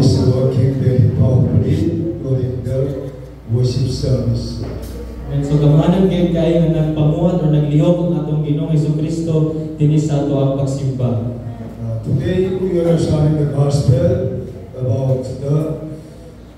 is working very powerfully during the worship service. And so kamahanan kayo kayo na nagpamuhat o naglihok ang atong Ginoong Jesucristo dinhi sa ato ang pagsimba. Today we are sharing the gospel about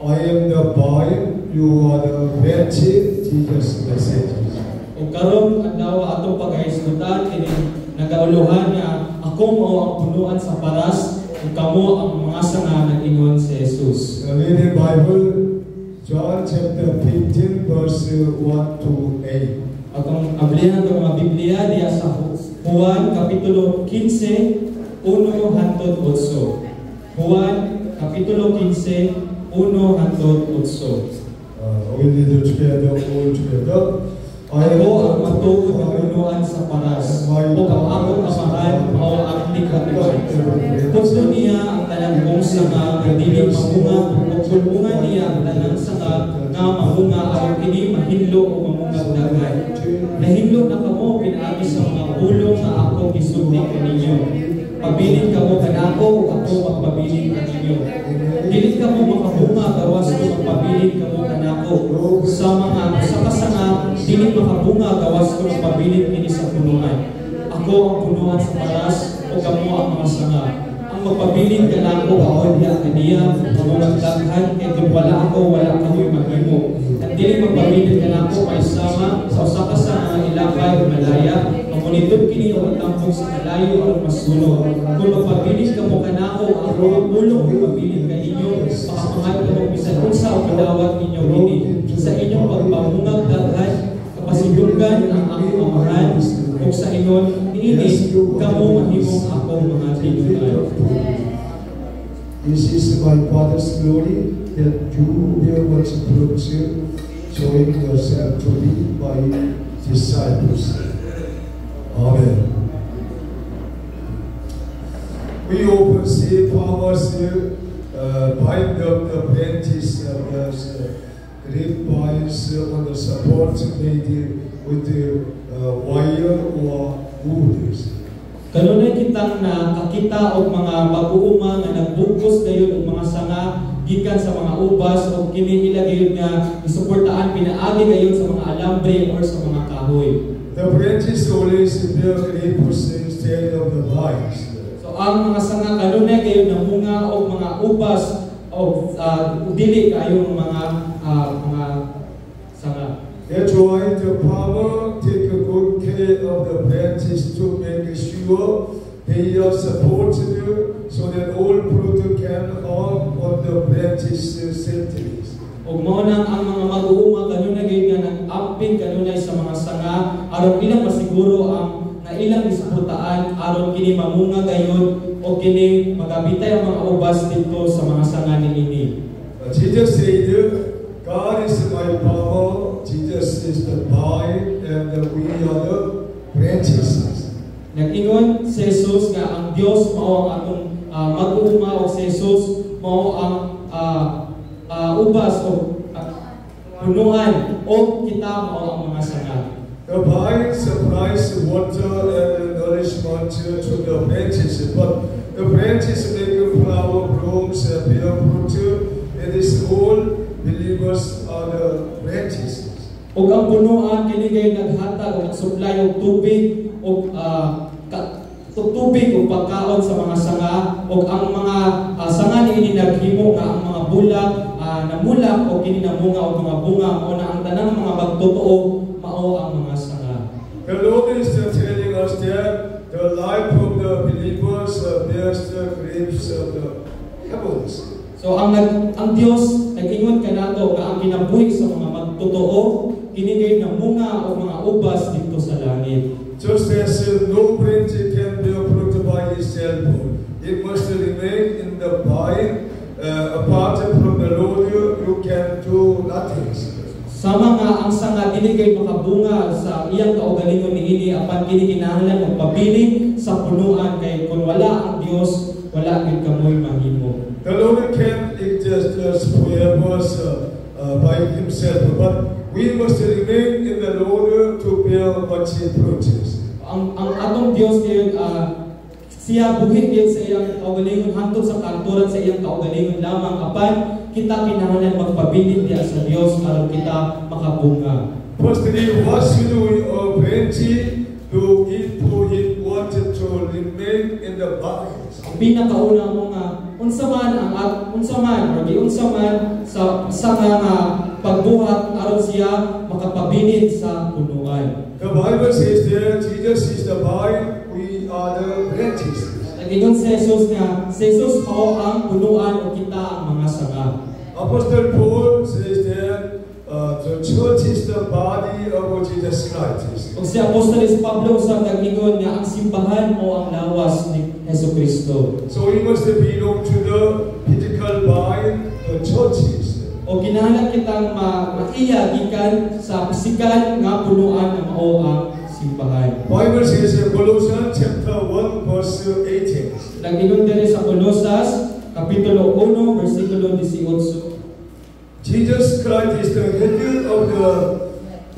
I am the vine, you are the branches, Jesus messages. O karon adlaw atong pagkahisgutan kini nagauluhan nga ako mao ang punuan sa paras ug kamo ang mga sanga nag-ingon si Jesus. Reading Bible, John chapter 15 verse 1 to 8. Atong ablihan ng mga Biblia diya sa Juan kapitulo 15 1 hangtod 8. Juan kapitulo 15 1 hangtod 8. We read it together, all together. Ako ang matuod ng punuan sa paras, o ang akong amahan o ang likha-likha. Gusto niya ang talang kong sanga na dili mamunga, o kulungan niya ang talang sanga na mamunga o kini mahinlo o mamungang dagay. Nahinlo na kamo pinaagi sa mga bulong na ako gisulti kaninyo. Pabilin kamo kanako o ako magpabilin kaninyo. Dili kamo makabunga gawas ko magpabilin kamo kanako. Sa mga kasanga dili makabunga gawas ko magpabilin kini sa punuan. Ako ang punuan sa paras o kamo ang mga sanga. Ang magpabilin kanako o diya kaniya mamungang daghan kay kung wala ako wala kamoy maghimo. At dili magpabilin kanako may sama sa usa ka sa ilakay o malaya. Mamunitod kini o tampong sa kalayo o masulod. Kung magpabilin kamo kanako ang bulong magpabilin kaninyo makapangal kamo bisan unsa o kadawat ninyo kini sa inyong pagpamungag daghan kapasidugan ang akong amahan o sa ingon niini kamo mahimong akong mga tinunan. This is my Father's glory that you bear much fruit, showing yourself to be my disciples. Amen. We often see farmers bind up the branches of the grapevines on the support made with wire or wood. Kanunay kitang nakakita og mga pag-uuma nga nagbugos dayon og mga sanga gikan sa mga ubas o kini ila gayud nga isuportaan pinaagi gayon sa mga alambre or sa mga kahoy. The branches always bear grapes instead of the vines. So ang mga sanga kanunay gayud namunga og mga ubas o dili kayong mga sanga. That's why the farmer take a good care of the branches to make sure they are supported so that all fruit can come on the branches safely. Og mao nang ang mga mag-uuma kanunay gayud nga nag-amping kanunay sa mga sanga aron ilang masiguro ang na ilang isuportaan aron kini mamunga gayud o kini magabitay ang mga ubas dito sa mga sanga niini. Jesus said, God is my power, Jesus is the vine, and we are the branches. Nag-ingon si Jesus nga ang Dios mao ang atong mag-uuma o si Jesus mao ang ubas o punuan o kita mao ang mga sanga. The vine supplies water and nourishment to the branches, but the branches make flower blooms and bear fruit. It is all believers are the branches. Og ang punuan kini kay naghatag og supply og tubig og tubig o pagkaon sa mga sanga o ang mga sanga niini naghimo nga ang mga bulak namulak o kini namunga o mga bunga o na ang tanang mga magtotoo mao ang mga sanga. The Lord is telling us that the life of the believers bears the grapes of the heavens. So ang Dios nag-ingon kanato nga ang kinabuhi sa mga magtotoo kini kay namunga o mga ubas dito sa langit. Just as no branch can bear fruit by itself, it must remain in the vine. Apart from the Lord, you can do nothing. Sama nga ang sanga dili kay makabunga sa iyang kaugalingon niini apan kini kinahanglan magpabiling sa punuan kay kun wala ang Dios wala gid kamoy mahimo. The Lord can exist forever by Himself, but we must remain in the Lord to bear much fruit. Ang atong Dios kay siya buhi din sa iyang kaugalingon hangtod sa kaaturan sa iyang kaugalingon lamang apan kita kinahanglan magpabilin diha sa Dios aron kita makabunga. Firstly, what should we branch to it wanted to remain in the body? Ang pinakauna mo nga unsa man sa nga pagbuhat aron siya makapabilin sa punuan. The Bible says that Jesus is the vine, we are the branches. Ingon si Jesus mao ang punuan o kita ang mga sanga. Apostle Paul says that the church is the body of Jesus Christ. O si Apostoles Pablo sa nag-ingon nga ang simbahan o ang lawas ni Jesucristo. So we must belong to the physical vine, the churches. O kinahanglan kitang maiya gikan sa pisikal nga punuan ng mao ang simbahan. Bible says in Colossians chapter 1 verse 18. Nag-ingon diri sa Colosas kapitulo 1 bersikulo 18. Jesus Christ is the head of the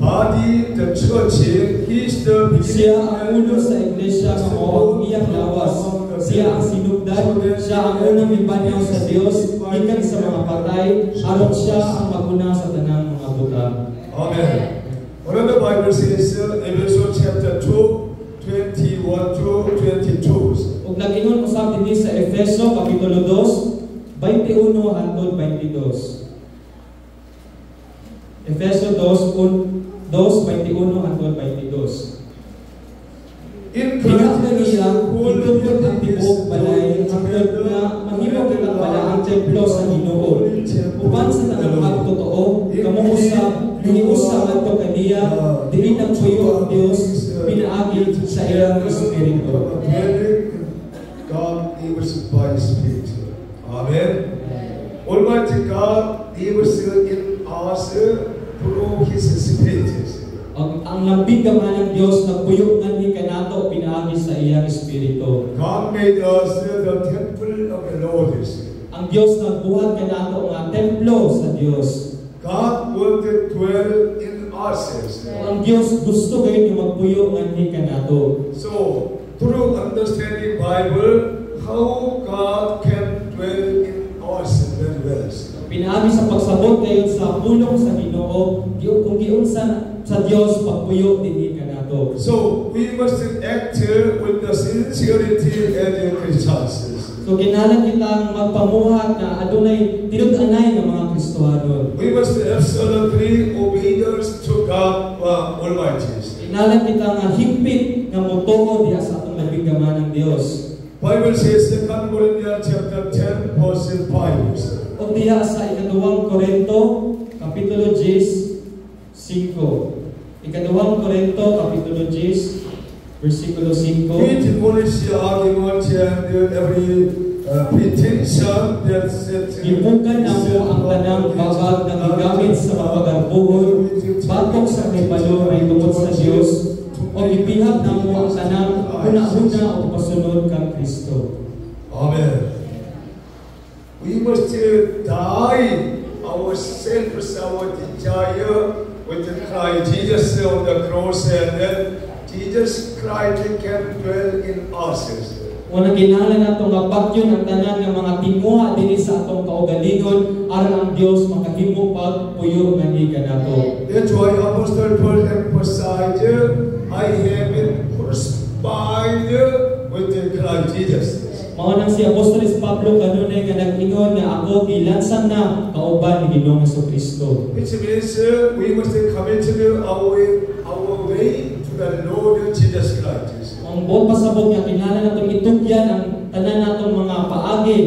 body, the church. He is the siya ang ulo sa iglesia nga mao ang iyang lawas. Siya ang sinugdan, siya ang unang mibanyaw sa Dios gikan sa mga patay aron siya ang maguna sa tanang mga butang. Amen. What the Bible says in Ephesians chapter 2, 21 to 22. Ug nag-ingon usab dinhi sa Efeso kapitulo 2, 21 hangtod 22. Efeso 2:21 hangtod 22. Pinakita niya, itupod ang tibuok balay, hangtod na mahimo kitang bala ang templo sa Ginoo. Uban sa tanang pagtotoo, kamuusap, hiniusap adto kaniya, dili nagpuyo ang Dios, pinaagi sa iyang Espiritu. God lives by Spirit. Amen. Almighty God lives in us through His Spirit. Ang lambing gaman ng Dios nagpuyo nganhi kanato pinaagi sa iyang Espiritu. God made us the temple of the Lord. Ang Dios nagbuhat kanato nga templo sa Dios. God wanted to dwell in us. Ang Dios gusto gayud nga magpuyo nganhi kanato. So, through understanding Bible, how God can dwell in us very well. Pinaagi sa pagsabot gayud sa pulong sa Ginoo, kung giunsa sa Dios pagpuyo dinhi kanato. So we must act with the sincerity as Christians. So kinahanglan kitang magpamuhat na adunay tinud-anay nga mga Kristohano. We must absolutely obedience to God Almighty. Kinahanglan kita nga higpit nga motuo diha sa atong labing gaman ng Dios. Bible says in 2 Corinthians chapter 10 verse 5. O diha sa ikaduhang Korinto kapitulo 10 5. Ikaduhang Korinto kapitulo 10 bersikulo 5. We demolish the argument and every pretension that ibukan namo ang tanang babag na gigamit sa mapagarbuhon batok sa kaypalo ay tungod sa Dios o ibihag namo ang tanang una-una o pasunod kang Kristo. Amen. We must die ourselves, our desire with Christ Jesus on the cross, and then Jesus Christ can dwell in us. Una kinahanglan nato nga bagyon ang tanan nga mga timuha dinhi sa atong kaugalingon aron ang Dios makahimo pagpuyo nganhi kanato. That's why Apostle Paul emphasized, I have been crucified with Christ Jesus. Mao nang si Apostoles Pablo kanunay nga nag-ingon nga ako gilansang na kauban ni Ginoong Jesucristo. Which means we must commit our way to the Lord Jesus Christ. Ang buot pasabot nga kinahanglan natong itugyan ang tanan natong mga paagi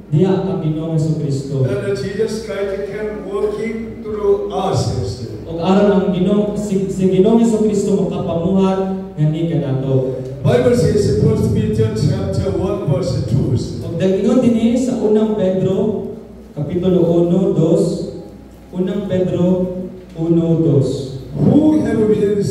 diha kang Ginoong Jesucristo. And Jesus Christ can working through us. Og aron ang si Ginoong Jesucristo makapamuhat nganhi kanato. Bible says in 1 Peter chapter 1 verse 2. Og dagingon dinhi sa unang Pedro kapitulo 1:2. Unang Pedro 1:2. Who have been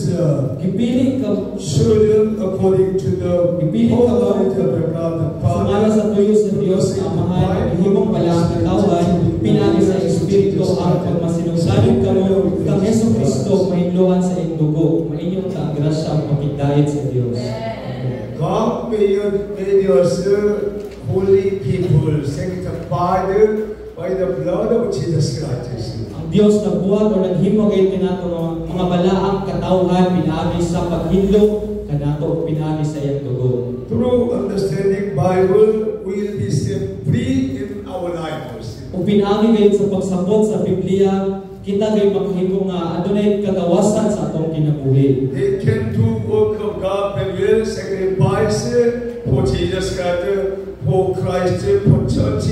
gipili ka chosen according to the knowledge of the God the Father. Sumala sa tuyo sa Dios na Amahan, himong balang katawan, pinagi sa Espiritu ang pagmasinugsalig kamo kang Jesucristo mahimluhan sa iyong dugo, mainyong ta grasya ang pagkidayet sa Dios. God made us holy people sanctified by the blood of Jesus Christ. Ang Dios nagbuhat o naghimo kay kanato mga balaang katawhan pinaagi sa paghidlok kanato pinaagi sa iyang dugo. Through understanding Bible, we will be set free in our lives. Kung pinaagi kayo sa pagsabot sa Biblia, kita kayo maghimo nga adunay kagawasan sa atong kinabuhi. They can do work of God and will sacrifice for Jesus Christ, for Christ, for church,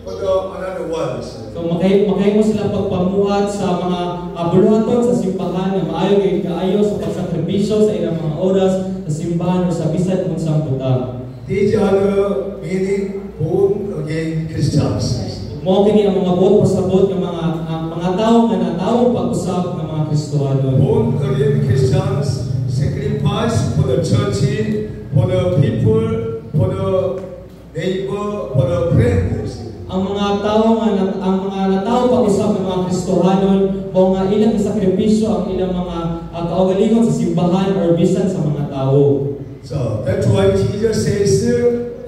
for the another ones. So makahimo sila pagpamuhat sa mga buluhaton sa simbahan na maayo kaayo sa pagsakripisyo sa ilang mga oras sa simbahan o sa bisan unsang butang. These are the meaning born again Christians. Mo kini ang mga buot pasabot ng mga tawo nga natawag pag-usab ng mga Kristohano. Born again Christians sacrifice for the church, for the people, for the neighbor, for the friends. Ang mga natawag pag-usab ng mga Kristohanon o nga ilang sakripisyo ang ilang mga kaugalingon sa simbahan or bisan sa mga tawo. So that's why Jesus says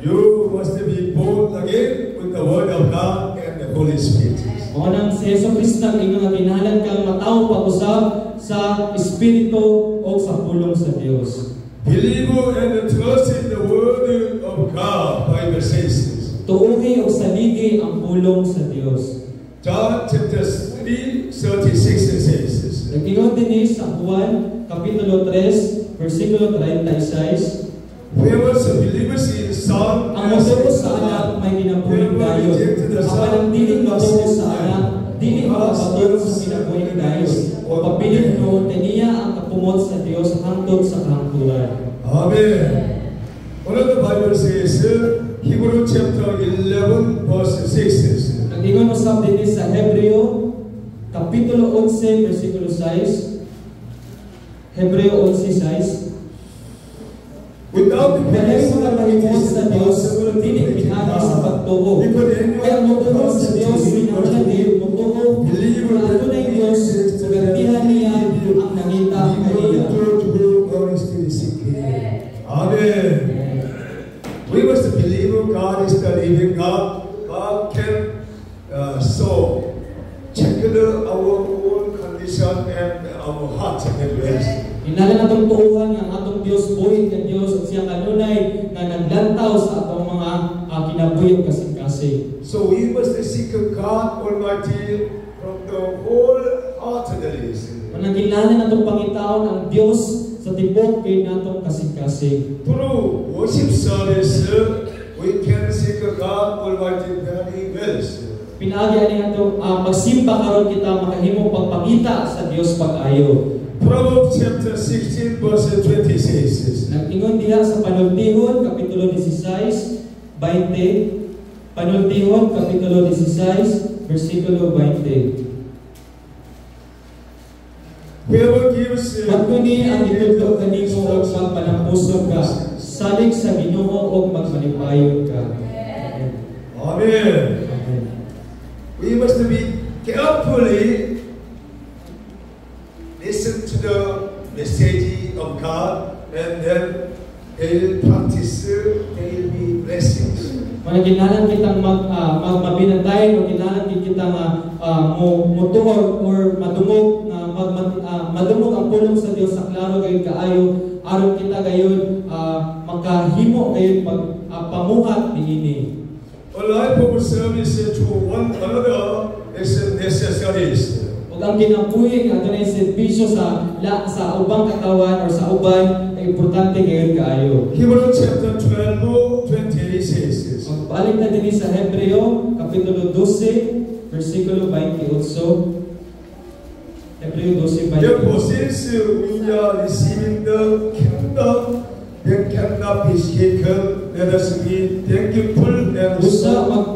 you must be born again with the word of God and the Holy Spirit. O nang si Yesu Cristo ang inyong kinahanglan kang matawag pag-usab sa Espiritu o sa pulong sa Dios. Believe and trust in the word of God, Bible says. Tuuhi o saligi ang pulong sa Dios. John chapter 3:36 says. Nag-ingon din sa Juan kapitulo 3 versikulo 36. Whoever believes in Son, ang motubo sa anak may kinabuhing dayon. Ang panangdiling motubo sa anak, dili makapatulog sa kinabuhing dayon. O pagpilit noon, taniya ang kapumot sa Dios hangtod sa kahangturan. Amen. One of the Bible says, Hebrew chapter 11 verse 6 says. Nag-ingon usab din sa Hebreo kapitulo 11 versikulo 6. Hebreo 11:6. Without the presence of sa Dios, dili pinagi sa pagtuo. Kaya motubo sa Dios, pinagyan din motubo. Kung atunay Dios, garantihan niya ang nangita kaniya. Amen. We must believe God is the living God. God can check our own condition and our heart and ways. Inalan natong tuuhan nga atong Dios buhit nga Dios at siya kanunay nga naglantaw sa atong mga kinabuhi kasing-kasing. So we must seek God Almighty from the whole heartedly. Manangkilanan natong pangitaon ang Dios sa tibok kay natong kasing-kasing. Through worship service, we can seek God Almighty very well. Pinaagi ani ato magsimba karon kita makahimo pagpangita sa Dios pag-ayo. Proverbs chapter 16 verse 20 says. Nag-ingon diha sa Panultihon kapitulo 16, 20. Panultihon kapitulo 16 versikulo 20. Whoever gives magkuni ang itudlo kanimo og pagpanampusog ka, salig sa Ginoo og magmalipayon ka. Amen. We must be carefully listen to the message of God, and then they will practice, they will be blessings. Managinalan kitang magmabinantayin o ginalan kita mutuhor or madumog madumog ang pulong sa Dios sa klaro gayon kaayo aron kita gayon makahimo gayon pamuhat niini. A life of service to one another is necessary. Ug ang kinabuhi nga adunay serbisyo sa ubang katawan or sa uban ay importante gayon kaayo. Hebrew chapter 12:28 says. Balik na din sa Hebreo kapitulo 12 versikulo 28. Hebreo 12:28. Therefore, since we are receiving the kingdom that cannot be shaken, let us be thankful and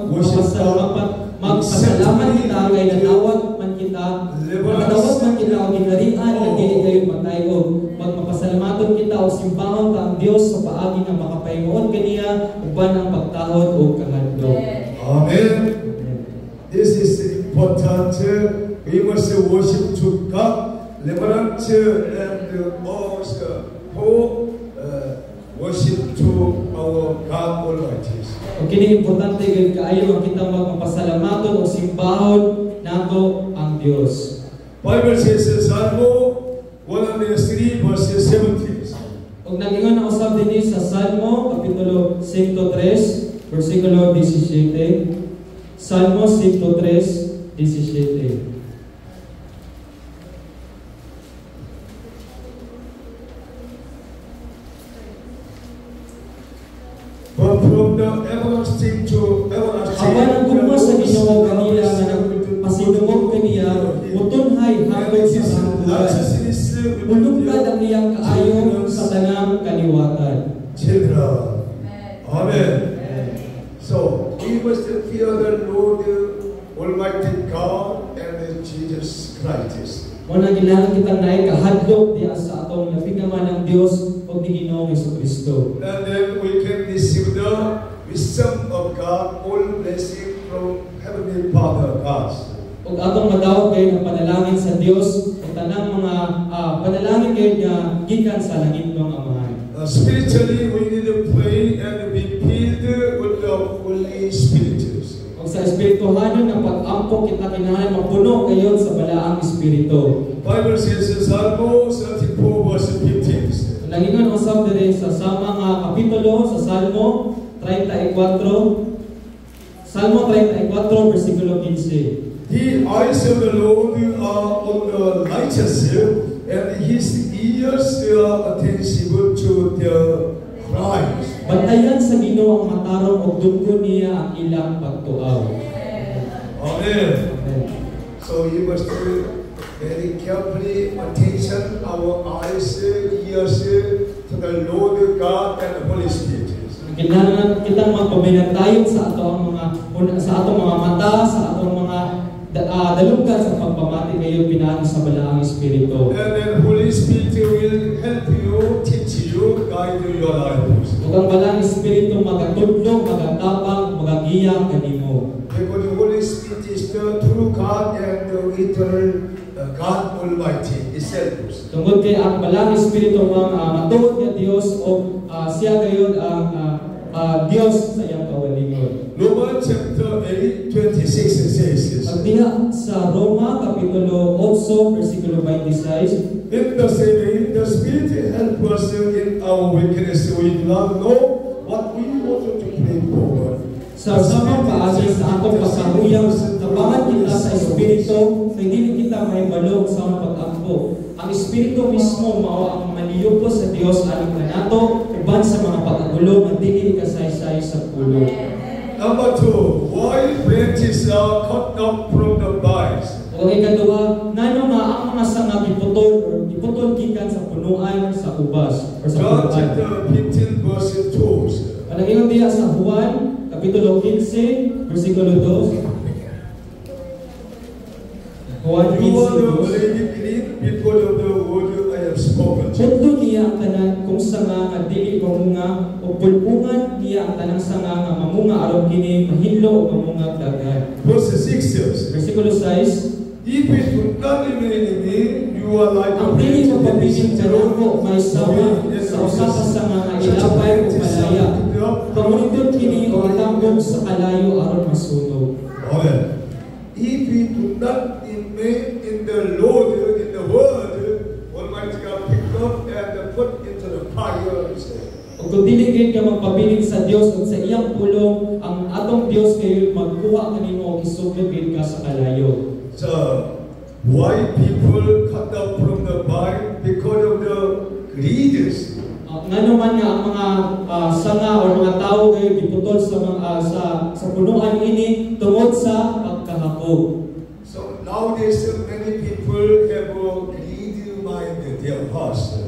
worship God. Magpasalamat kita kay natawag man kita o ginarian na dili kayo matay o magpapasalamaton kita o simbahon ka ang Dios sa paagi nga makapahingoon kaniya uban ang pagtahod o kahadlok. Amen. This is important. We must worship to God, reverent and also worship to our God Almighty. O kini importante gayud kaayo ang kita magpasalamaton o simbahon nato ang Dios. Bible says in Psalm 103 verses 17. Og nag-ingon na usab dinhi sa Salmo kapitulo 103 versikulo 17. Salmo 103, 17. But from the everlasting to everlasting, awan ang gugma sa Ginoo kanila nga nagpasidungog kaniya, mutunhay hangtod sa sangtuan. Ulugkad ang iyang kaayo sa tanang kaliwatan. Children. Amen. So, we must fear the Lord Almighty God and Jesus Christ. Muna kailangan kitang naay kahadlok diya sa atong napigaman ng Dios o ni Ginoong Jesucristo. And then we can receive the wisdom of God, all blessing from Heavenly Father God. Ug atong madawat kayo ng panalangin sa Dios o tanang mga panalangin kayo nga gikan sa langit ng Amahan. Spiritually, we need to pray and be filled with the Holy Spirit. O sa espirituhanon ng pag-ampo kita kinahanglan mapuno kayo sa balaang espiritu. Bible says in Psalm 34 verse 15. Nangingon usab diri sa mga kapitulo sa Salmo 34. Salmo 34 versikulo 15. The eyes of the Lord are on the righteous, and His ears are attentive to their cries. Bantayan sa Ginoo ang matarong ug dunggon niya ang ilang pagtuaw. Amen. So you must very carefully attention our eyes, ears to the Lord God and the Holy Spirit. Kailangan kitang magpabinantayon sa atong mga mata, sa atong mga dalunggan sa pagpamati kayo pinaan sa balaang espiritu. And then Holy Spirit will help you, teach you, guide your lives. Ug ang balaang espiritu magatudlong, magatabang, magagiya kanimo. Because the Holy Spirit is the true God and the eternal God Almighty itself. Tungod kay ang balaang espiritu ang matuod nga Dios o siya gayud ang Dios sa iyang kawalingon. Romans chapter 8, 26 says, Ang diha sa Roma kapitulo 8 versikulo 26. in the same way, the Spirit help us in our weakness. We do not know what we ought to pray for. Sa samang paagi sa atong pagkahuyang, tabangan kita sa Espiritu, na hindi kita may balog sa pag-ampo. Ang Espiritu mismo mao ang maniyupo sa Dios alang kanato, uban sa mga pag-agulo nga dili kasaysay sa pulo. Number 2, why branches are cut off from the vines? O ikaduha, ngano nga ang mga sanga giputol gikan sa punuan sa ubas or sa John punuan. chapter 15 verse 2. Ang ingon diya sa Juan kapitulo 15 versikulo 2. Juan 15 because of the word I have spoken. Pudlo niya ang tanan kung sanga nga dili mamunga o pulpungan niya ang tanang sanga nga mamunga aron kini mahilo o mamunga dagan. Verse 6. Versikulo 6. If it would not remain in me, you are like Ang pili mo pagpiling karoko may sama sa usapan sa mga ilapay o malaya. Pamunitod kini o itambong sa kalayo aron masunog. Amen. If we do not remain in the Lord, in the Word, Almighty God pick up and put into the fire. O kung dili gid ka magpabiling sa Dios ug sa iyang pulong, ang atong Dios kayo magkuha kanimo og isugod gid ka sa kalayo. So, why people cut out from the vine? Because of the greediness. Ngano man nga ang mga sanga o mga tao kayo giputol sa mga sa punuan ini tungod sa pagkahakog. So nowadays many people have a greedy mind in their hearts.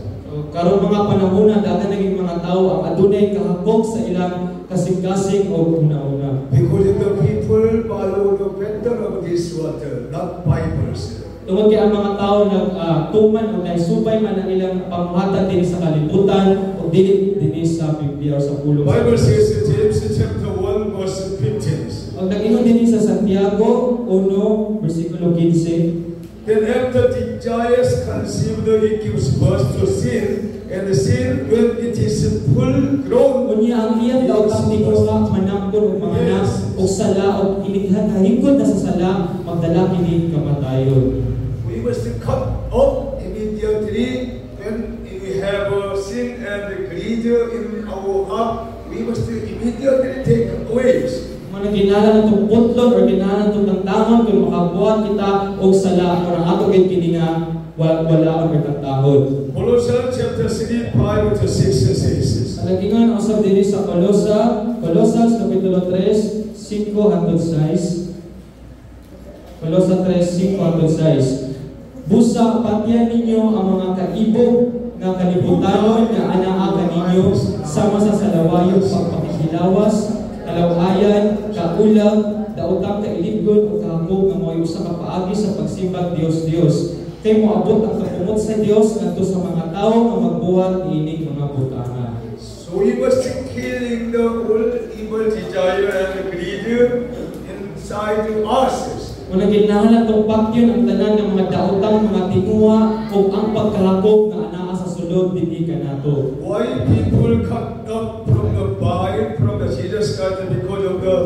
Karon mga panahon daghan naging mga tao ang adunay kahakog sa ilang kasing-kasing o una-una. Because the people follow the pattern of this water, not Bibles. Tungod kay ang mga tao nagtuman o nagsubay man ang ilang pamuhatag din sa kalibutan o dili dinhi sa Biblia o sa pulong. Bible says in James chapter 1 verse 15. Ang nag-ingon dinhi sa Santiago 1 versikulo 15. Then after desires conceived, it gives birth to sin, and the sin, when it is full grown, unya ang iyang daotang tingwa manampon og mga o sala og hinihingkod na sa sala magdala kini kamatayon. We must cut off immediately when we have sin and greed in our heart. We must immediately take away. Mga ginala natong putlon or ginala natong tangtangon kung makabuhat kita og sala or ang ato gid kini nga wala or tangtangon. Colossians chapter 3, 5-6 says. Alagingan usab diri sa Colosas kapitulo 3, 5 hangtod 6. Colosas 3, 5 hangtod 6. Busa patyan ninyo ang mga kaibog nga kalibutanon nga anaa kaninyo sama sa salawayong pagpakihilawas, kalawayan, kaulag, daotang kailibgon o kahambog nga mo'y usa ka paagi sa pagsimbag Dios. Kay moabot ang kapumot sa Dios ngadto sa mga tawo nga magbuhat ining mga butanga. So we must killing the old evil desire and greed inside us. Una kinahanglan tong pakyon ang tanan ng mga daotang mga tinguha ug ang pagkahakog nga anaa sa sulod dinhi kanato. Why people cut up from the vine from the Jesus Christ because of the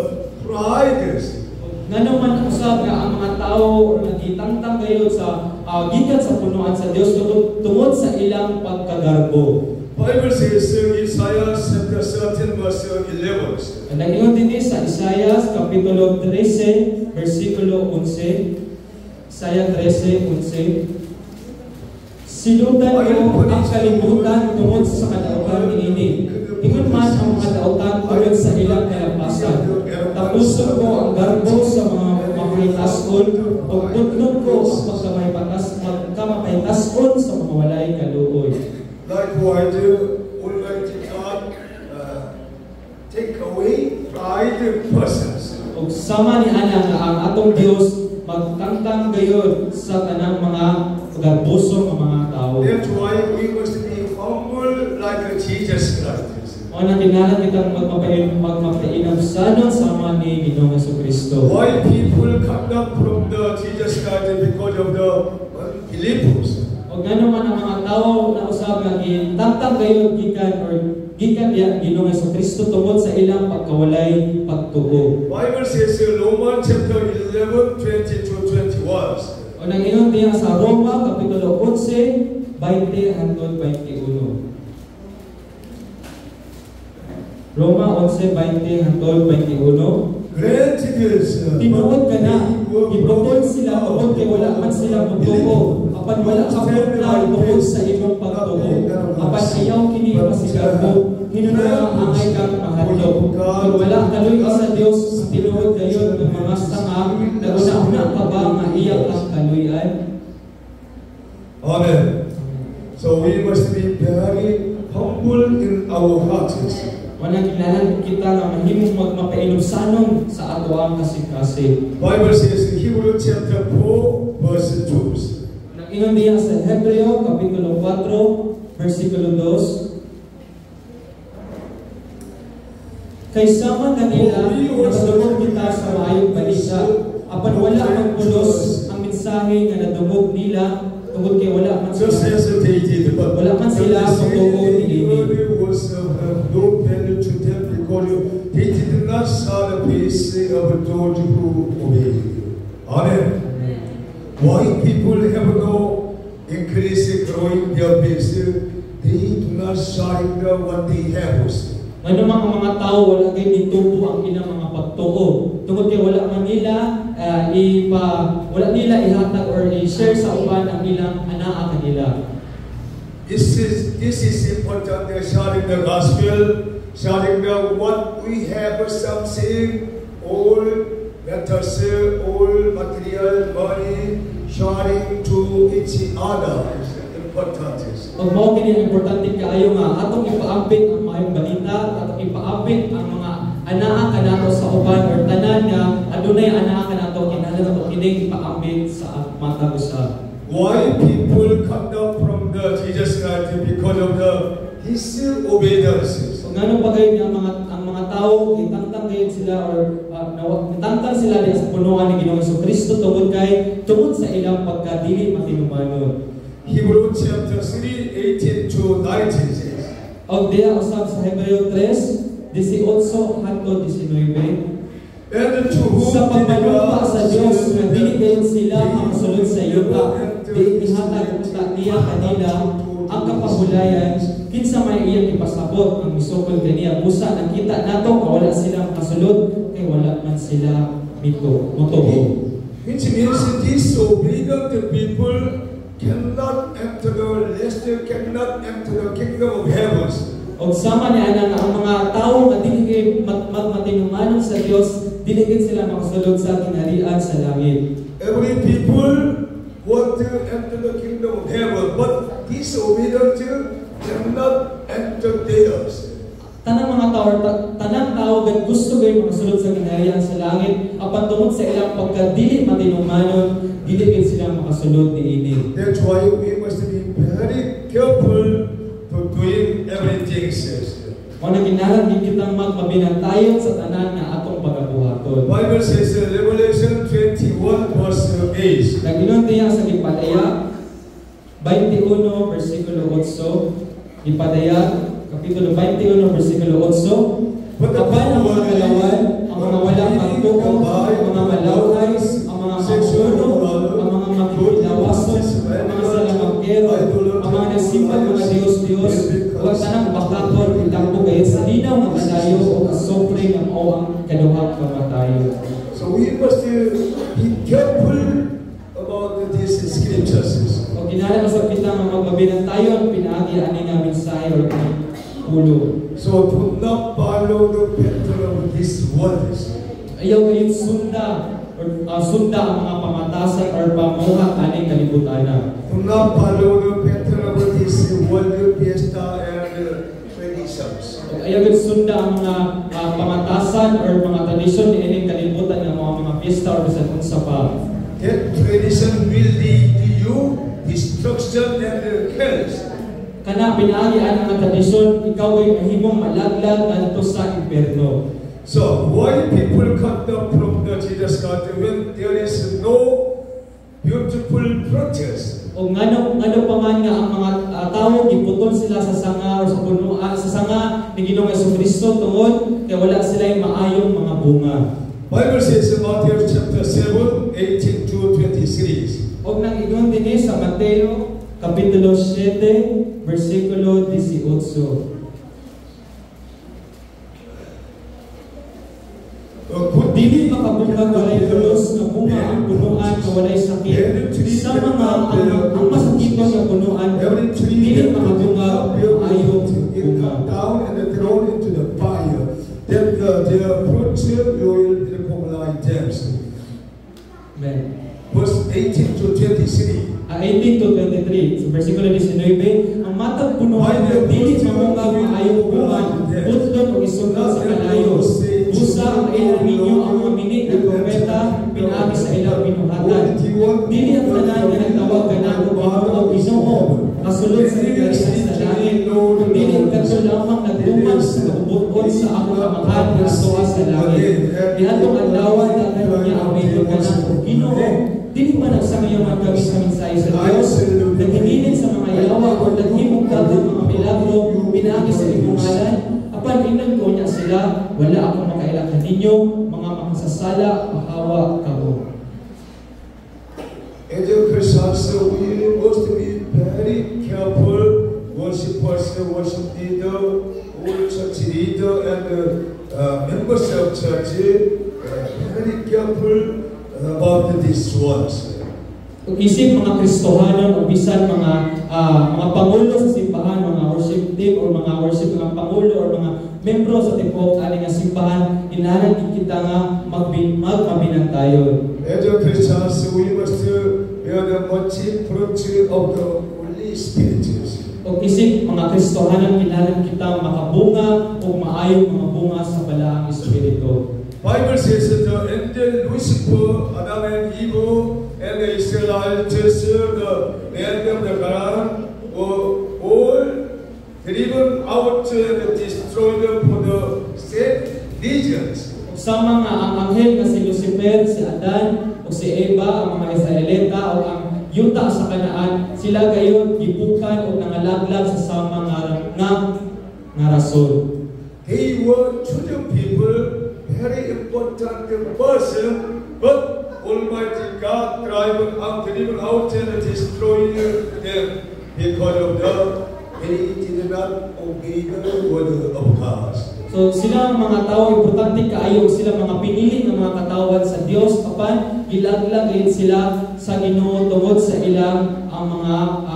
pride? Ngano man usab nga ang mga tawo nagitangtang gayud sa gikan sa punuan sa Dios tungod sa ilang pagkagarbo. Bible says Isaiah chapter 13 verse 11. Ang ingon dinhi sa Isaiah kapitulo 13 versikulo 11. Isaiah 13:11. Silutan ko ang kalibutan tungod sa kadautan niini. Ingon man ang mga dautan tungod sa ilang kalapasan. Tapuson ko ang garbo sa mga mapaytason o putlon ko ang pagkamapaytason sa mga walay kaluoy. Likewise, Almighty God take away pride persons. O sama ni ana nga ang atong Dios magtangtang gayud sa tanang mga garboso nga mga tao. That's why we must be humble like Jesus Christ. O natinala kitang magmapainam sanon sama ni Ginoong Jesucristo. Why people come up from the Jesus Christ because of the believers? O gano man ang mga tao na usab nga gitangtang gayud gikan diya Ginoong Jesucristo tungod sa ilang pagkawalay pagtuo. Bible says in Romans chapter 11, 20-21. O nangingon diya sa Roma kapitulo 11, 20 hangtod 21. Roma 11:20 hangtod 21. Tinuod ka na, gibutol sila tungod kay wala man sila mutuo. Apan wala ka putla tungod sa imong pagtuo. Apan ayaw kini masigarbo, hinunong ang angay kang mahadlok. Kung wala kaloy ka sa Dios, tinuod dayon ng mga sanga, naguna-una ka ba nga iyak ang kaluyan? Amen. So we must be very humble in our hearts. Wala kinahanglan kita nga mahimong magmapainusanon sa ato ang kasing-kasing. Bible says in Hebrews chapter 4 verse 2. Nag-ingon diya sa Hebreo kapitulo 4 versikulo 2. Kay sama kanila nakadungog kita sa maayong balita, apan wala magpulos ang mensahe nga nadungog nila tungod kay wala man sila magtuo niini. No value to them because they did not saw the face of those who obeyed. Amen. Why people have no increase growing their base? They do not shine what they have. Ano mga tao wala kay ditubo ang ilang mga pagtuo. Tungod kay wala man nila wala nila ihatag or i-share sa uban ang ilang anaa kanila. This is important. Sharing the gospel, sharing the what we have, something, all matters, all material, money, sharing to each other is important. Pag mo kini importante kaayo nga atong ipaambit ang maayong balita, atong ipaambit ang mga anaa kanato sa uban or tanan nga adunay anaa kanato kinahanglan nato kining ipaambit sa matag usa. Why people come down from the Jesus Christ because of his obedience. So ngano pa kayo ang mga tao itangtang kayo sila or itangtang sila diha sa punuan ni Ginoong Jesucristo tungod sa ilang pagkadili matinumanon. Hebrews chapter 3, 18 to 19 says. Og diha usab sa Hebreo 3, 18 hangtod 19. Sa pagpanumpa sa Dios nga dili kayo sila makasulod sa yuta, di ihatag niya kanila ang kapahulayan kinsa may iyang ipasabot ang misukol kaniya busa nakita nato nga wala sila makasulod kay wala man sila motubo. Which means disobedient people cannot enter the kingdom of heaven. Og sama niya nga ang mga tawo nga dili matinumanon sa Dios, dili sila makasulod sa kinaharian sa langit. Every people want to enter the kingdom of heaven, but disobedient cannot enter theirs. Tanang tao gad gusto gay makasulod sa kinaharian sa langit, apan tungod sa ilang pagkadili matinumanon, dili sila makasulod niini. That's why we must be very careful to doing everything says. Kung naginaran din kitang magmabinantayon sa tanan na atong pagabuhaton. Bible says Revelation 21 verse 8. Naginon diya sa Gipadaya 21 versikulo 8. Gipadaya kapitulo 21 versikulo 8. Kapag ang mga kalawan, ang mga walang pagtuko, ang mga malaway, ang mga magsuno, ang mga maghilawason, ang mga salamangkero, ang mga nagsimbat mga Diyos-Diyos, huwag tanang bakakon, itakbo kayo sa linaw ng kalayo o kasopre ng o ang kaduhang kamatayo. So we must be careful about these scriptures. O ginala sa kita nga magbabinantayon, pinaagi ani nga mensahe o ulo. So do not follow the pattern of these words. Ayaw kayong sunda ang mga pamatasan or pamuhat aning kalibutan. Do not follow the pattern of this world fiesta and traditions. Ayaw kayong sunda ang mga pamatasan or mga tradisyon ni aning kalibutan ng mga fiesta or sa unsa pa. That tradition will lead to you destruction and chaos. Kana pinaagian ang tradisyon, ikaw ay mahimong malaglag ngadto sa impierno. So why people cut off from the Jesus God when there is no beautiful protest? O ngano pa man nga ang mga tawo giputol sila sa sanga or sa punuan sa sanga ni Ginoong Jesucristo tungod kay wala sila maayong mga bunga. Bible says in Matthew chapter 7, 18 to 23. Og nang ingon dinhi sa Mateo kapitulo 7 versikulo 18. Dili makabunga walay tulos na bunga ang punuan na walay sakit. Sa mga ang masakiton na punuan, dili makabunga ayong bunga. Down and thrown into the fire. Then their fruits will become like them. Verse 18 to 23. 18 to 23. Sa versikulo 19, ang matag punuan na dili mamunga ayong bunga, budlon o isugal sa kalayo. Busa ang ilang ninyo ang mga minit ng propeta pinagi sa ilang binuhatan. Dili ang tanan na nagtawag ka na o Ginoo kasulod sa iglesia sa langit. Dili ang kanto lamang nagdumag sa kabubukod sa akong kamahal na soa sa langit. Dihatong adlawan na niya ang medyo ka na Ginoo. Dili man nagsangayaman kami sa mensahe sa Diyos. Naghilinin sa mga yawa o naghimog dagat mga milagro pinagi sa ibungalan. Apan inan ko niya sila, wala akong makailangan ninyo, mga makasasala, mahawa kamo. As a Christians, we must be very careful. Worshipers, worship leader, all church leader, and members of church, very careful about these words. Isip mga Kristohanon o bisan mga pangulo sa simbahan, mga worship team o mga worship mga pangulo o mga membro sa tipok ani nga simbahan, inanan kita nga magbinantayon. As a Christians, we must bear the much fruit of the Holy Spirit. O isip mga Kristohanon, inanan kita makabunga o maayong mga bunga sa balaang Espiritu. Bible says that the angel Lucifer, Adam and Eve, and the Israelites, the land of the Canaan, were all driven out and destroyed for the sake anghel nga si Lucifer, si Adan o si Eva, ang mga Israelita o ang yuta sa Kanaan, sila gayon gibukan o nangalaglag sa sama nga rason. They were chosen people, very important person, but Almighty God driven out and destroyed them because of they did not obey the word of God. So sila ang mga tao, importante kaayo sila mga pinili ng mga katawan sa Dios, apan gilaglag sila sa Ginoo tungod sa ilang ang mga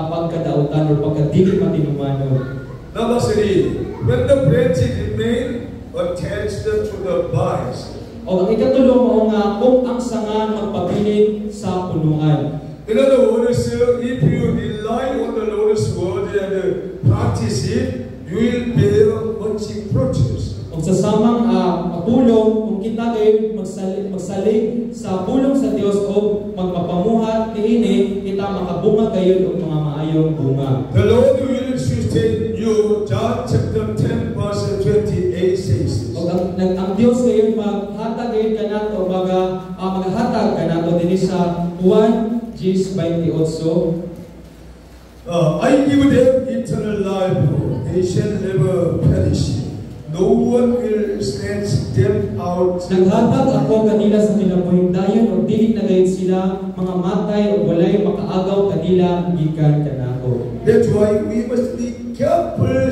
pagkadautan o pagkadili matinumano. Number 3, when the branches remain attached to the vines. O ang ikatulo mo nga kung ang sanga magpabilin sa punuan. In other words, if you rely on the Lord's word and practice it, you will bear much fruits. Kung sa samang pulong, kung kita kayo magsalig sa pulong sa Dios o magpapamuhat niini, kita makabunga kayo ng mga maayong bunga. The Lord will sustain you. John chapter 10 verse 28 says. Ang Dios kayo maghatag kayo kanato maghatag kanato dinhi sa Juan 10:28. I give them eternal life. They shall never perish. No one will snatch them out. Naghatag ako kanila sa kinabuhing dayon o dili na gayud sila mga matay o walay makaagaw kanila gikan kanako. That's why we must be careful,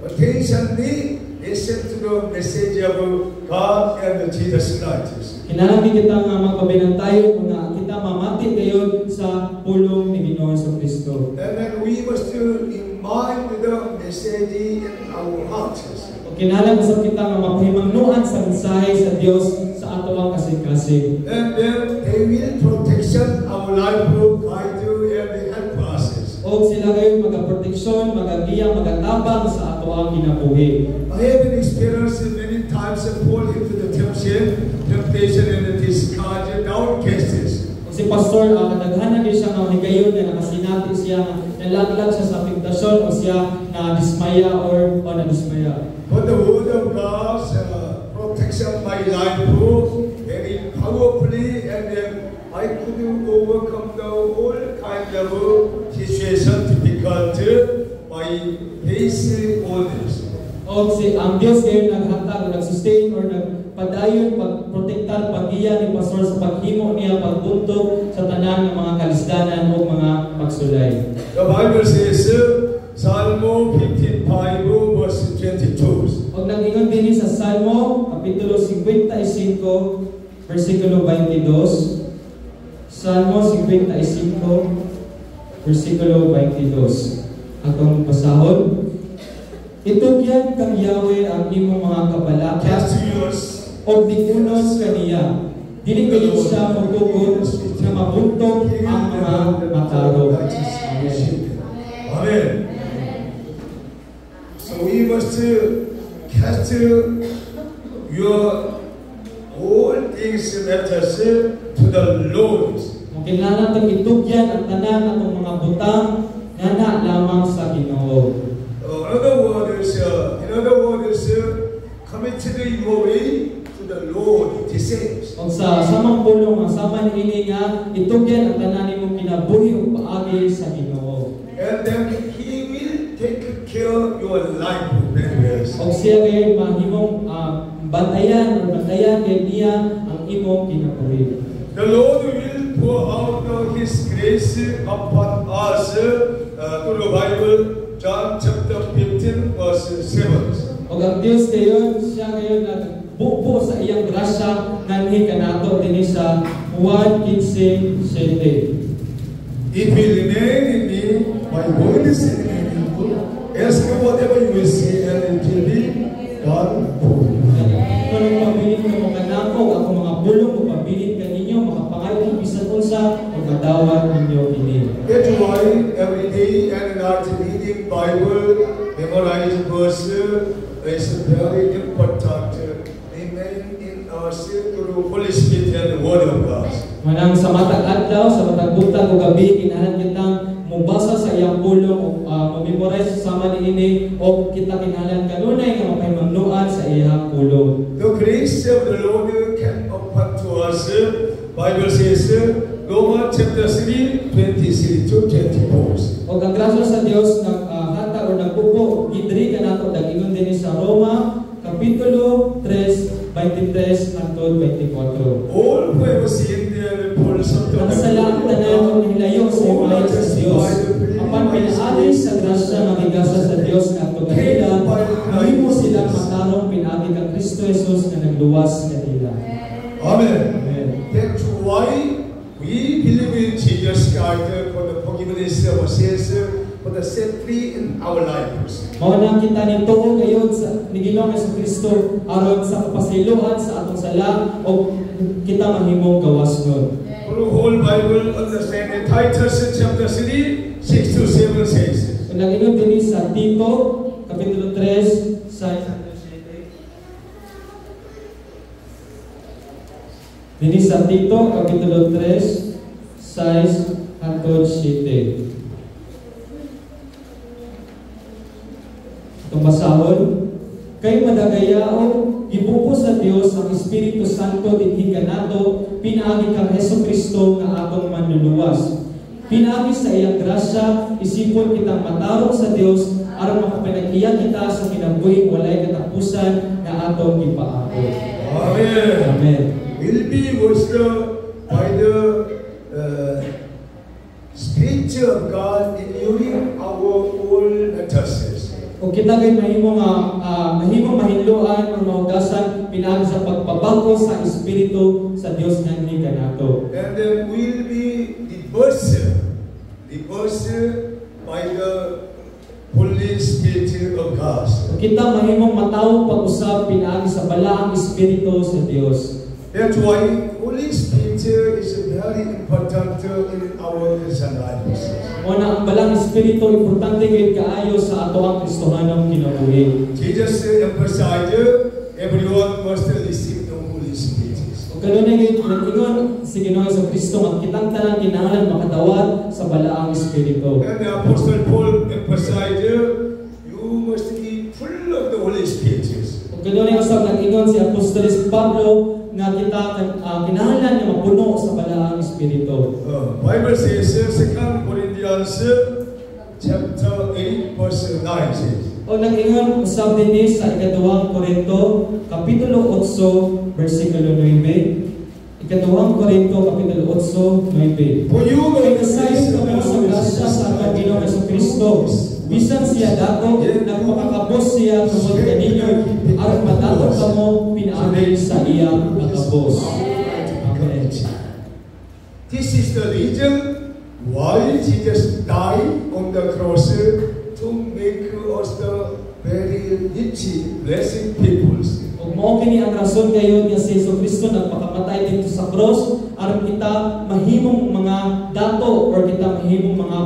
attentively listen to the message of God and Jesus Christ. Kinahanglan kita nga magpabinantayon nga kita mamati gayon sa pulong ni Ginoong Kristo. And then we must remind the message in our hearts. Kinahanglan sa kita nga mapahimangnuan sa mensahe sa Dios sa ato ang kasing-kasing. And then they will protection our life will guide you and help us. O sila gayon magaproteksyon, magagiya, magatabang sa ato ang kinabuhi. I have been experienced many times and fall into the temptation and discouraged downcasted. Si Pastor, kadaghanan din siya nga higayon na nakasinati siya, nalaglag siya sa temptasyon o siya na dismaya o na-dismaya. But the word of God protection my life very powerfully, and then I could overcome the all kind of situation difficult by facing all this. O ang Dios ngayon naghatag, nag-sustain or nagpadayon, pagprotektar, pag-iya ni Pastor sa paghimo niya, pagbuntog sa tanan ng mga kalisdanan o mga pagsulay. The Bible says, Psalm 55 verse 22. Og nag-ingon din sa Salmo kapitulo 55 versikulo 22. Salmo 55 versikulo 22. Atong basahon. Itugyan kang Yahweh ang imong mga kabalakan o dikunos kaniya. Dili kayo siya magtugon na mabuntog ang mga mataro. Amen. So we must cast your all things matters to the Lord. Kinahanglan natin itugyan ang tanan atong mga butang ngana lamang sa Ginoo. In other words, commit your way to the Lord. It says. O sa samang pulong ang sama niini nga itugyan ang tanan nimong kinabuhi ug paagi sa Ginoo. And then He will take care of your life. O siya kay mahimong bantayan kay niya ang imong kinabuhi. The Lord will pour out His grace upon us to the Bible, John chapter 15 verse 7. O ang Dios kayon, siya kayon nagbubo sa iyang grasya nganhi kanato dinhi sa Juan 15:7. If you remain in me, my word is in you. Ask whatever you will say, and it will be done for you. Kung pabilin mo kanako, ako mga bulong o pabilin ka ninyo, makapangayon bisan unsa o madawat ninyo ini. That's why every day and night reading Bible, memorize verse is very important. Remain in our through Holy Spirit and the Word of God. Manang sa matag adlaw, sa matag buntag o gabi, kinahanglan kitang mubasa sa iyang pulong o memorize sama niini o kita kinahanglan kanunay nga mapahimangnuan sa iyang pulong. The grace of the Lord can verse, Bible says, Romans chapter 3, 23 to 24. O ang grasya sa Dios hata o nagpupo gidri kanato dagingon dinhi sa Roma kapitulo 3 23 hangtod 24. All who have seen their reports of the ang salang tanan o hilayo sa imahe sa Dios apan pinaagi sa grasya nga gigasa sa Dios ngadto kanila mahimo silang matarong pinaagi kang Kristo Jesus nga nagluwas kanila. Amen. Amen. That's why we believe in Jesus Christ for the forgiveness of our sins, for the set free in our lives. Mao nang kita nito gayud sa ni Ginoong Jesucristo aron sa kapasaylohan sa atong sala o kita mahimong gawasnon. For the whole Bible understand in Titus chapter 3, 6 to 7 says. Nagingon dinhi sa Tito kapitulo 3 sa Dini sa Tito kapitulo 3 6 hangtod 7. Itong basahon, kay madagayaon gibuko sa Dios ang Espiritu Santo dinhi kanato pinaagi kang Hesukristo nga atong manluluwas. Pinaagi sa iyang grasya isipon kitang matarong sa Dios aron makapanagiya kita sa kinabuhing walay katapusan nga atong gipaabot. Amen. Amen. Will be washed by the Spirit of God renewing our old matters. O kita kay mahimong mahinluan ang mahugasan pinaagi sa pagpabago sa Espiritu sa Dios nga ni kanato. And then will be divorced by the Holy Spirit of God. O kita mahimong matawag pag-usab pinaagi sa balaang Espiritu sa Dios. That's why Holy Spirit is very important in our Christian lives. O na ang balang Espiritu importante gayud kaayo sa ato ang Kristohanong kinabuhi. Jesus emphasized everyone must receive the Holy Spirit. O kanunay gayud nag-ingon si Ginoong Jesucristo nga kitang tanan kinahanglan makadawat sa balaang Espiritu. And the Apostle Paul emphasized you must be full of the Holy Spirit. O kanunay usab nag-ingon si Apostoles Pablo nga kita kinahanglan nga mapuno sa balaang Espiritu. Bible says 2 Corinthians chapter 8 verse 9 says. O nag-ingon usab dinhi sa ikaduhang Korinto kapitulo 8 bersikulo 9. Ikaduhang Korinto kapitulo 8 9. For you kay kasayon kamo sa grasya sa atong Ginoong Jesucristo. Bisan siya dato, nagpakakabos siya tungod kaninyo aron madatot kamo pinaagi sa iyang kakabos. Amen. This is the reason why Jesus died on the cross to make us the very rich, blessed peoples. Ug mao kini ang rason kayo nga si Jesucristo nagpakamatay dito sa cross aron kita mahimong mga dato or kita mahimong mga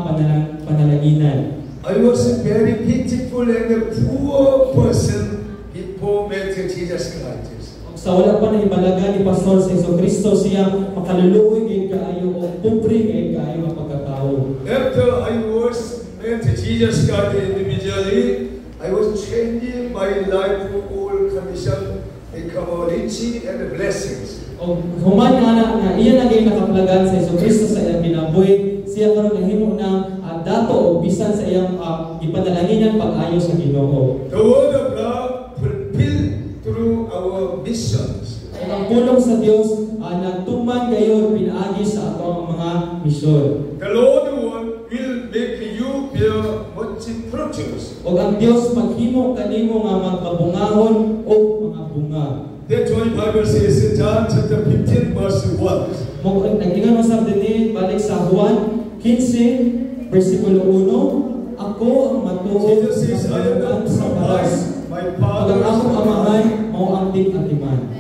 panalaginan. I was a very pitiful and a poor person before met Jesus Christ. Sa wala pa na ibalaga ni Pastor sa Jesucristo siya makaluluoy gayud kaayo o pobre gayud kaayo nga pagkatao. After I was met Jesus Christ individually, I was changing my life to all condition, become rich and blessings. O human nga iya na gay nakaplagan sa Jesucristo sa iyang kinabuhi, siya karon nahimo na dato o bisan sa iyang ipadalanginan pag-ayo sa Ginoo. The word of God fulfilled through our missions. Ang pulong sa Dios nagtuman gayon pinaagi sa atong mga misyon. The Lord will make you bear much fruits. O ang Dios maghimo kanimo nga magpabungahon o mga bunga. That's why the Bible says in John chapter 15 verse 1. Mo nag-ingon sa dinhi balik sa Juan 15 bersikulo 1, ako ang matuod sa paras. Pag ang akong amahan mao ang tig-atiman.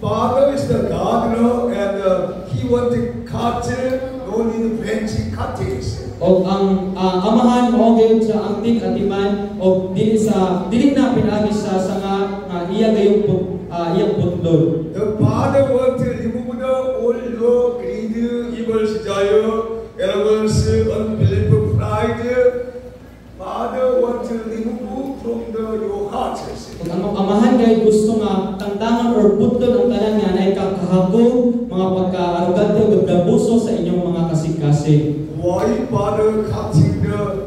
Father is the gardener and he want to cut no need branch cuttings. O ang amahan mo gayud sa ang tig-atiman o dili na pinaagi sa nga iya gayong iyang putlod. The Father want to remove the all your greed, evil desire, arrogance, unbelief, pride. Father want to remove from your heart. Ang amahan gayud gusto nga tantangan or putlod ang tanan nga naay pagkahago, mga pagka-arugante o pagkabuso sa inyong mga kasing-kasing. 와이바르 같은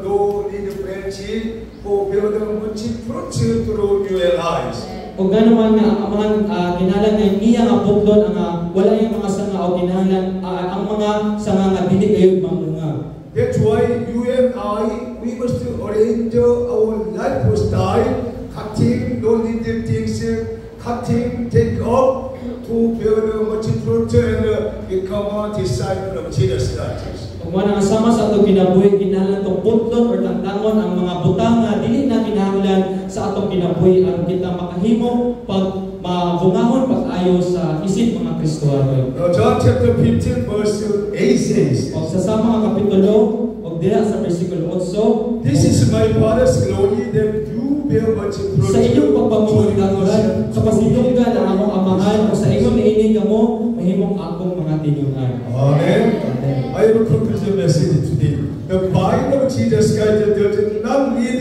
너 니드 브랜치 보배우는 문치 프로츠 through your eyes. O gano'n nga ang mga kinalan nga iya nga buklod ang wala yung mga sanga o kinalan ang mga sanga nga dili kayo mangunga. That's why you and I we must arrange our lifestyle, cutting don't need the things, cutting take up to build much fruit and become a disciple of Jesus Christ. Kung wala nga sama sa atong kinabuhi, kinahalan itong putlon o tangtangon ang mga butang nga dili na kinahanglan sa atong kinabuhi ang kita makahimo pag mabungahon pag-ayo sa isip mga Kristohano. John chapter 15 verse 8 says, o sa mga kapitulo o diha sa versikulo 8, this is my Father's glory that you bear much fruit. Sa inyong pagpamumulan, sa pasidunggan ang among amahan, o sa inyong niinig mo, mahimong akong mga tinunan. Amen. I have a conclusion message today. The Bible of Jesus Christ does not need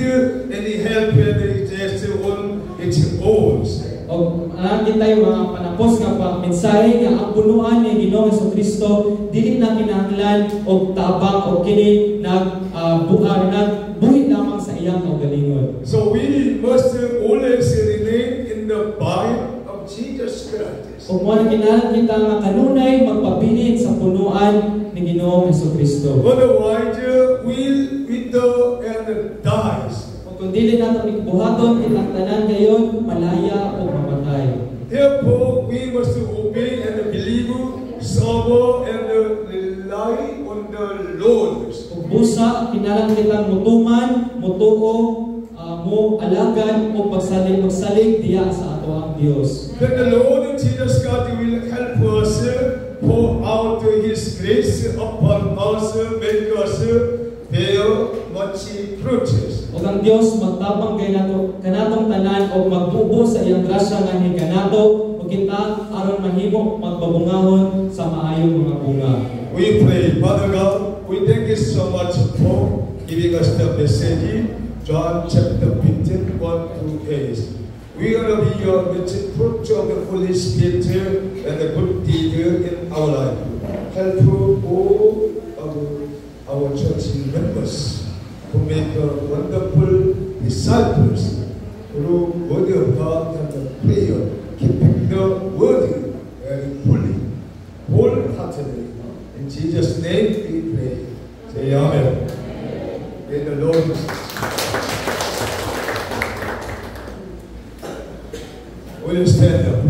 any help when it is on its own. O kita yung mga panapos nga pa mensahe nga ang punuan ni Ginoong Jesucristo dili na kinahanglan og tabang o kini nagbuhi lamang sa iyang kaugalingon. So we must always remain in the Bible of Jesus Christ. Kung mo kinahanglan kita nga kanunay magpabilin sa punuan ni Ginoong Jesucristo. Otherwise, we'll wither and dies. Kung dili nato buhaton kitang tanan gayon malaya o mamatay. Therefore, we must obey and believe, serve and rely on the Lord. Kung busa kinahanglan kitang mutuman, mutuo, mo alagan o magsalig diya sa ato ang Dios. Then the Lord Jesus God will help us pour out His grace upon us, make us bear much fruits. O ang Dios magtabang kay nato kanatong tanan o magbubo sa iyang grasya nga higanato o kita aron mahimo magbabungahon sa maayong mga bunga. We pray, Father God, we thank you so much for giving us the message, John chapter 15, 1 to 8. We are to be your fruit of the Holy Spirit and the good deed in our life. Help all our church members to make wonderful disciples through word of God and the prayer, keeping the word very fully, wholeheartedly. In Jesus' name we pray. Say Amen. May the Lord. Will you stand up?